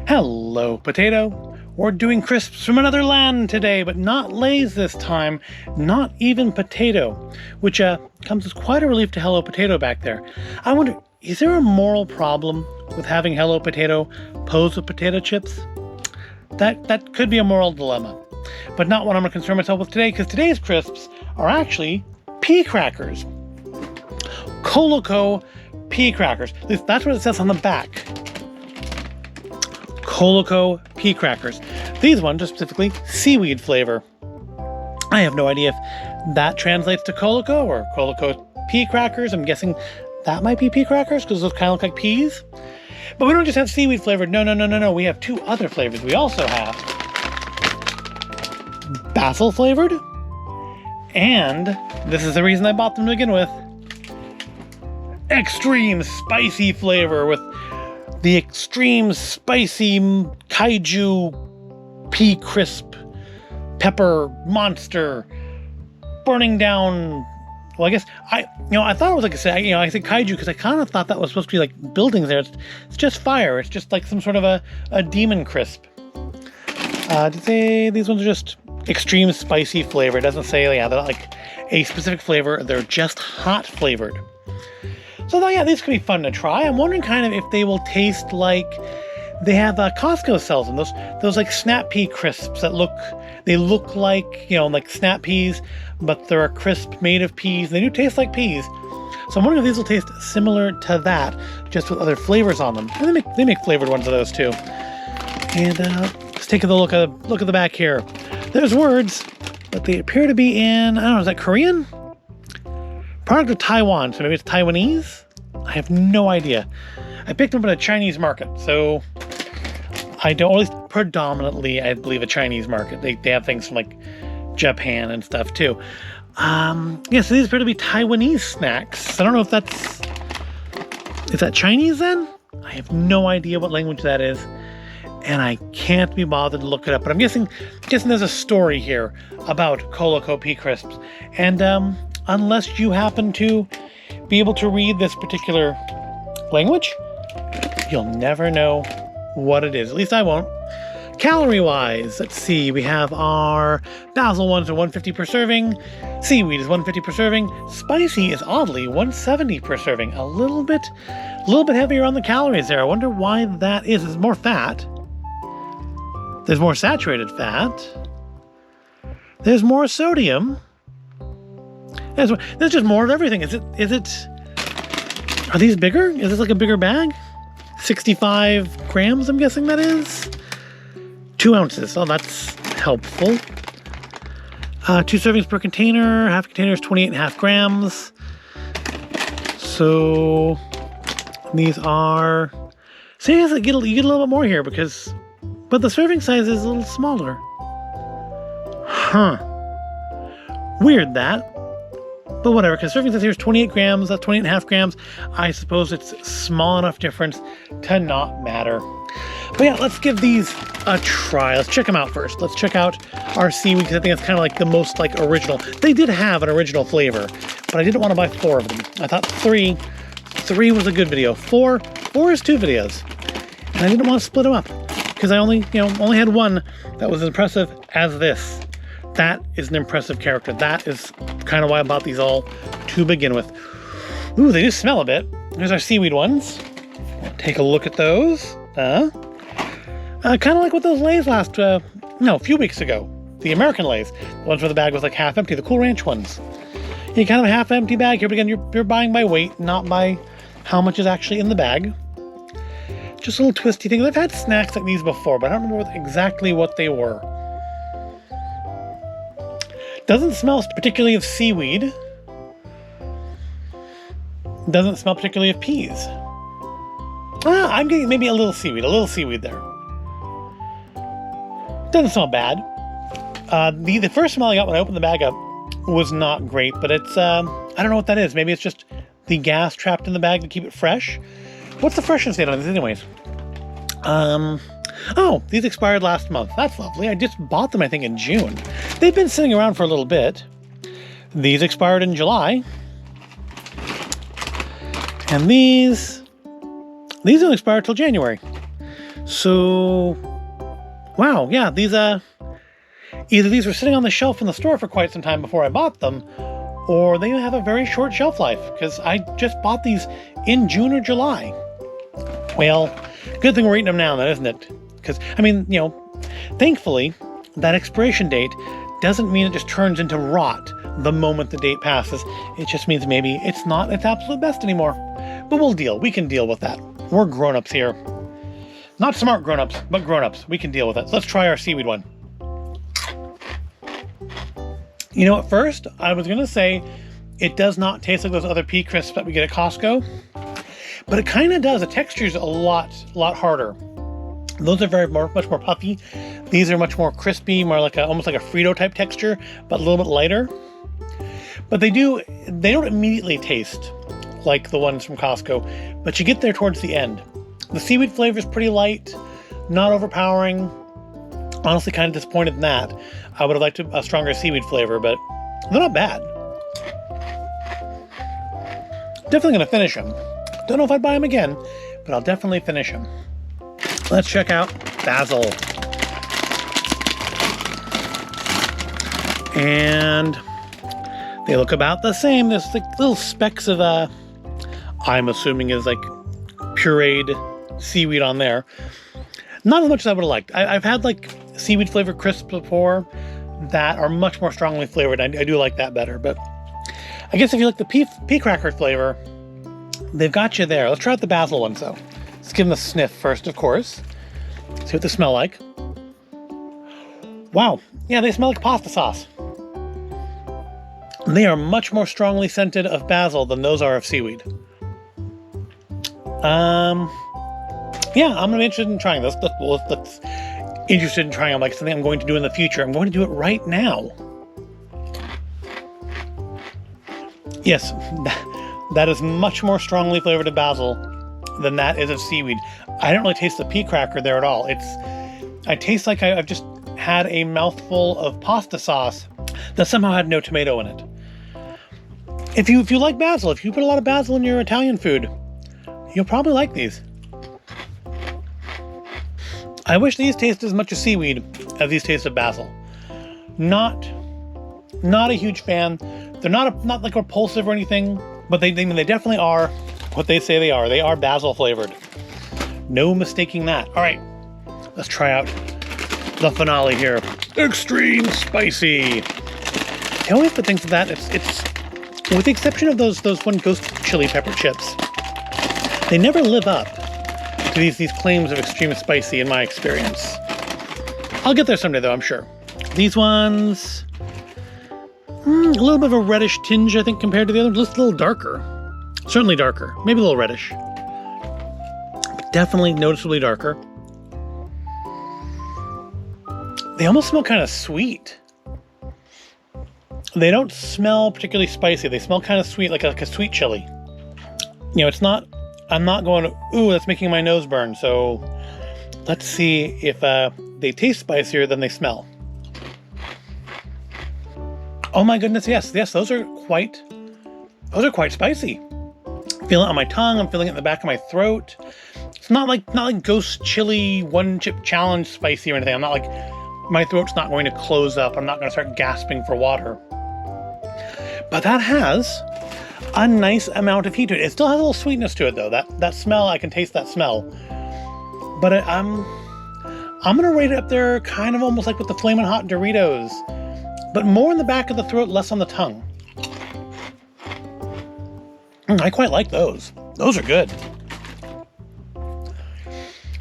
Hello, potato. We're doing crisps from another land today, but not Lay's this time, not even potato, which comes as quite a relief to Hello Potato back there. I wonder, is there a moral problem with having Hello Potato posed with potato chips? That could be a moral dilemma, but not what I'm going to concern myself with today, because today's crisps are actually pea crackers. Koloko Pea Crackers. At least that's what it says on the back. Koloko Pea Crackers. These ones are specifically seaweed flavor. I have no idea if that translates to Koloko or Koloko Pea Crackers. I'm guessing that might be pea crackers because those kind of look like peas. But we don't just have seaweed flavored. No. We have two other flavors. We also have basil flavored. And this is the reason I bought them to begin with. Extreme spicy flavor with the extreme spicy kaiju pea crisp pepper monster burning down. Well, I guess I thought it was like I said kaiju because I kind of thought that was supposed to be like buildings there. It's just fire. It's just like some sort of a demon crisp. Did they? These ones are just extreme spicy flavor. It doesn't say they're not like a specific flavor. They're just hot flavored. So yeah, these could be fun to try. I'm wondering kind of if they will taste like they have Costco sells them. Those like snap pea crisps that look like like snap peas, but they're a crisp made of peas. They do taste like peas. So I'm wondering if these will taste similar to that, just with other flavors on them. And they make flavored ones of those too. And let's take a look at the back here. There's words, but they appear to be in, I don't know, is that Korean? Product of Taiwan, so maybe it's Taiwanese? I have no idea. I picked them up at a Chinese market, so I don't, at least predominantly, I believe a Chinese market. They have things from like Japan and stuff too. So these appear to be Taiwanese snacks. I don't know if is that Chinese then? I have no idea what language that is, and I can't be bothered to look it up. But I'm guessing there's a story here about Koloko Pea Crisps, and unless you happen to be able to read this particular language, you'll never know what it is. At least I won't. Calorie-wise, let's see. We have our basil ones are 150 per serving. Seaweed is 150 per serving. Spicy is oddly 170 per serving. A little bit heavier on the calories there. I wonder why that is. There's more fat. There's more saturated fat. There's more sodium. There's just more of everything. Are these bigger? Is this like a bigger bag? 65 grams, I'm guessing that is. 2 ounces. Oh, that's helpful. 2 servings per container. Half container is 28.5 grams. So these are... So yes, you get a little bit more here but the serving size is a little smaller. Huh. Weird that. But whatever, because serving size here is 28 grams, that's 28.5 grams. I suppose it's small enough difference to not matter. But yeah, let's give these a try. Let's check them out first. Let's check out our seaweed, because I think it's kind of like the most like original. They did have an original flavor, but I didn't want to buy 4 of them. I thought 3 was a good video. 4 is 2 videos. And I didn't want to split them up, because I only had one that was as impressive as this. That is an impressive character. That is kind of why I bought these all to begin with. Ooh, they do smell a bit. Here's our seaweed ones. Take a look at those. Kind of like what those Lay's a few weeks ago. The American Lay's. The ones where the bag was like half empty. The Cool Ranch ones. You kind of a half empty bag here, but again, you're buying by weight, not by how much is actually in the bag. Just a little twisty thing. I've had snacks like these before, but I don't remember exactly what they were. Doesn't smell particularly of seaweed. Doesn't smell particularly of peas. I'm getting maybe a little seaweed there. Doesn't smell bad. The first smell I got when I opened the bag up was not great, but it's, I don't know what that is. Maybe it's just the gas trapped in the bag to keep it fresh. What's the freshness date on these anyways? Oh, these expired last month. That's lovely. I just bought them, I think, in June. They've been sitting around for a little bit. These expired in July. And these don't expire till January. So, wow, yeah, these either these were sitting on the shelf in the store for quite some time before I bought them, or they have a very short shelf life, because I just bought these in June or July. Well, good thing we're eating them now, then, isn't it? Because, I mean, thankfully, that expiration date doesn't mean it just turns into rot the moment the date passes. It just means maybe it's not its absolute best anymore. But we can deal with that. We're grown-ups here. Not smart grown-ups, but grown-ups. We can deal with it. So let's try our seaweed one. At first, I was going to say it does not taste like those other pea crisps that we get at Costco, but it kind of does. The texture's a lot harder. Those are much more puffy. These are much more crispy, more like almost like a Frito type texture, but a little bit lighter. But they don't immediately taste like the ones from Costco, but you get there towards the end. The seaweed flavor is pretty light, not overpowering. Honestly, kind of disappointed in that. I would have liked a stronger seaweed flavor, but they're not bad. Definitely going to finish them. Don't know if I'd buy them again, but I'll definitely finish them. Let's check out basil. And they look about the same. There's like little specks of, I'm assuming is like pureed seaweed on there. Not as much as I would have liked. I've had like seaweed flavored crisps before that are much more strongly flavored. I do like that better, but I guess if you like the pea cracker flavor, they've got you there. Let's try out the basil ones though. Let's give them a sniff first, of course. See what they smell like. Wow. Yeah, they smell like pasta sauce. They are much more strongly scented of basil than those are of seaweed. Yeah, I'm gonna be interested in trying this. Let's interested in trying them like something I'm going to do in the future. I'm going to do it right now. Yes, that is much more strongly flavored of basil than that is of seaweed. I don't really taste the pea cracker there at all. I taste like I've just had a mouthful of pasta sauce that somehow had no tomato in it. If you like basil, if you put a lot of basil in your Italian food, you'll probably like these. I wish these tasted as much of seaweed as these taste of basil. Not a huge fan. They're not like repulsive or anything, but they definitely are what they say they are. They are basil flavored. No mistaking that. All right, let's try out the finale here. Extreme spicy. The only good things of that, it's with the exception of those one ghost chili pepper chips, they never live up to these claims of extreme spicy in my experience. I'll get there someday though, I'm sure. These ones, a little bit of a reddish tinge, I think, compared to the others. Just a little darker. Certainly darker. Maybe a little reddish. But definitely noticeably darker. They almost smell kind of sweet. They don't smell particularly spicy. They smell kind of sweet, like a sweet chili. It's not, I'm not going, ooh, that's making my nose burn. So let's see if they taste spicier than they smell. Oh my goodness, yes, those are quite spicy. Feel it on my tongue. I'm feeling it in the back of my throat. It's not like ghost chili one chip challenge spicy or anything. I'm not like, my throat's not going to close up. I'm not going to start gasping for water. But that has a nice amount of heat to it. It still has a little sweetness to it though. That smell, I can taste that smell. But I'm gonna rate it up there, kind of almost like with the Flamin' Hot Doritos, but more in the back of the throat, less on the tongue. I quite like those. Those are good.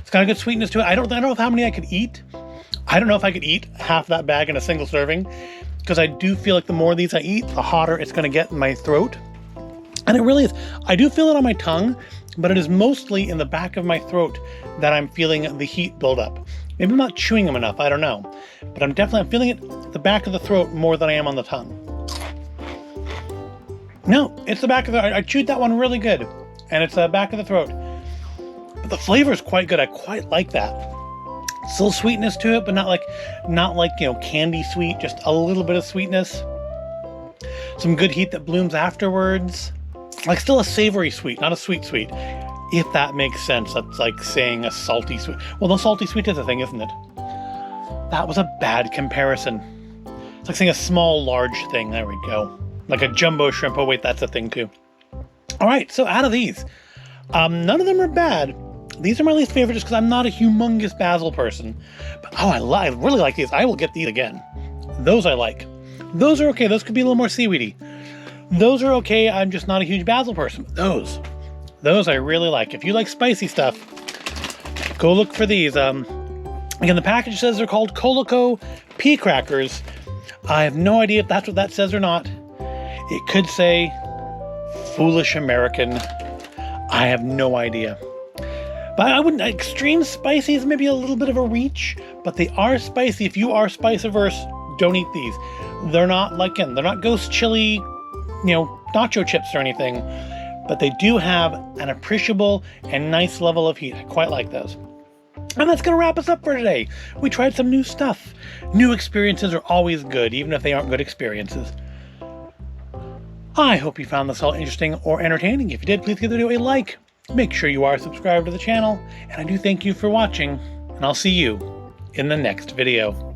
It's got a good sweetness to it. I don't know how many I could eat. I don't know if I could eat half that bag in a single serving, because I do feel like the more of these I eat, the hotter it's going to get in my throat. And it really is. I do feel it on my tongue, but it is mostly in the back of my throat that I'm feeling the heat build up. Maybe I'm not chewing them enough, I don't know. But I'm feeling it at the back of the throat more than I am on the tongue. No, it's the back of the throat. I chewed that one really good. And it's the back of the throat. But the flavor is quite good. I quite like that. Still sweetness to it, but not like candy sweet, just a little bit of sweetness. Some good heat that blooms afterwards. Like still a savory sweet, not a sweet sweet. If that makes sense. That's like saying a salty sweet. Well, no, salty sweet is a thing, isn't it? That was a bad comparison. It's like saying a small, large thing. There we go. Like a jumbo shrimp. Oh, wait, that's a thing too. All right, so out of these, none of them are bad. These are my least favorite just because I'm not a humongous basil person. But I really like these. I will get these again. Those I like. Those are okay. Those could be a little more seaweedy. Those are okay. I'm just not a huge basil person. Those I really like. If you like spicy stuff, go look for these. Again, the package says they're called Koloko Pea Crackers. I have no idea if that's what that says or not. It could say Foolish American. I have no idea. But I wouldn't. Extreme spicy is maybe a little bit of a reach, but they are spicy. If you are spice averse, don't eat these. They're not they're not ghost chili, nacho chips or anything, but they do have an appreciable and nice level of heat. I quite like those. And that's going to wrap us up for today. We tried some new stuff. New experiences are always good, even if they aren't good experiences. I hope you found this all interesting or entertaining. If you did, please give the video a like. Make sure you are subscribed to the channel. And I do thank you for watching, and I'll see you in the next video.